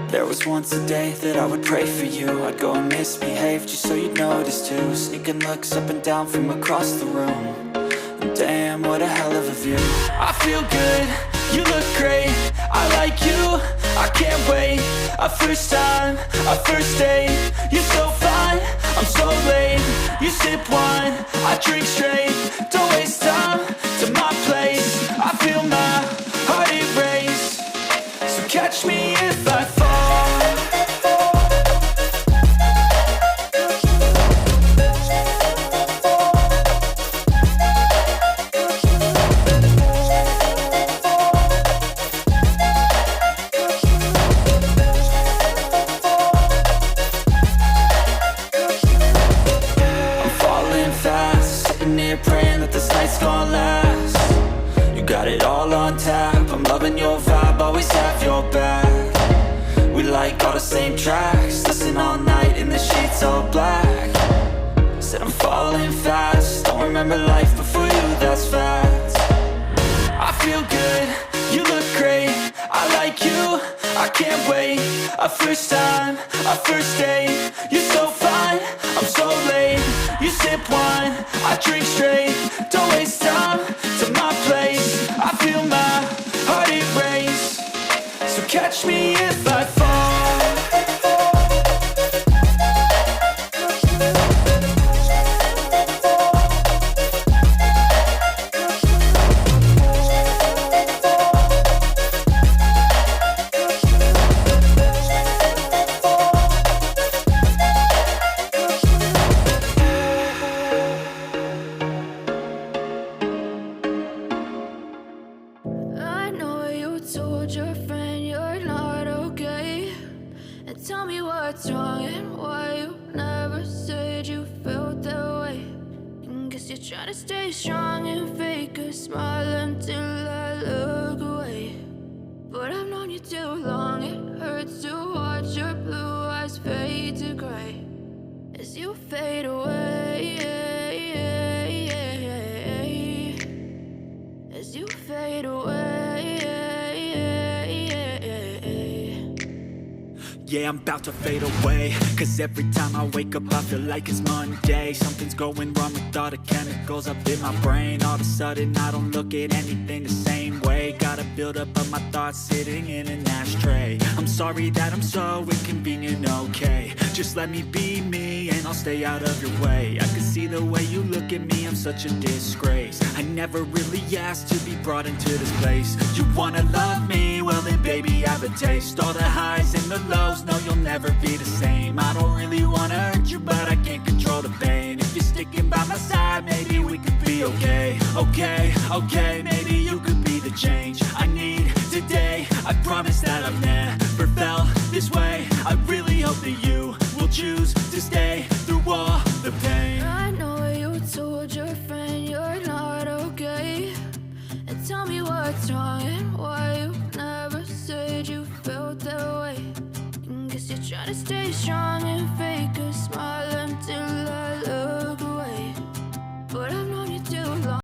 There was once a day that I would pray for you. I'd go and misbehave just so you'd notice too. Sneaking looks up and down from across the room. And damn, what a hell of a view. I feel good, you look great, I like you, I can't wait. A first time, a first date. You're so fine, I'm so late. You sip wine, I drink straight. Don't waste time to my place. I feel my heart erase. So catch me if I fall. Praying that this night's gonna last. You got it all on tap, I'm loving your vibe, always have your back. We like all the same tracks, listen all night in the sheets all black. Said I'm falling fast, don't remember life before you, that's fact. I feel good, you look great, I like you, I can't wait. A first time, a first date. You're so fine, I'm so late. You sip wine, I drink straight. Don't waste time to my place. I feel my heart erase. So catch me if I fall. What's wrong and why you never said you felt that way? And guess you're trying to stay strong and fake a smile until I look away. But I've known you too long, it hurts to watch your blue eyes fade to gray as you fade away, as you fade away. Yeah, I'm about to fade away, cause every time I wake up I feel like it's Monday. Something's going wrong with all the chemicals up in my brain. All of a sudden I don't look at anything the same way. Got a buildup of my thoughts sitting in an ashtray. I'm sorry that I'm so inconvenient, okay. Just let me be me and I'll stay out of your way. I can see the way you look at me, I'm such a disgrace. I never really asked to be brought into this place. You wanna love me? Well then baby I have a taste. All the highs and the lows, no you'll never be the same. I don't really wanna hurt you but I can't control the pain. If you're sticking by my side maybe we could be okay. Okay, maybe you could be the change I need today. I promise that I've never felt this way. I really hope that you will choose to stay through all the pain. I know you told your friend you're not okay, and tell me what's wrong and why you never said you felt that way. And guess you're trying to stay strong and fake a smile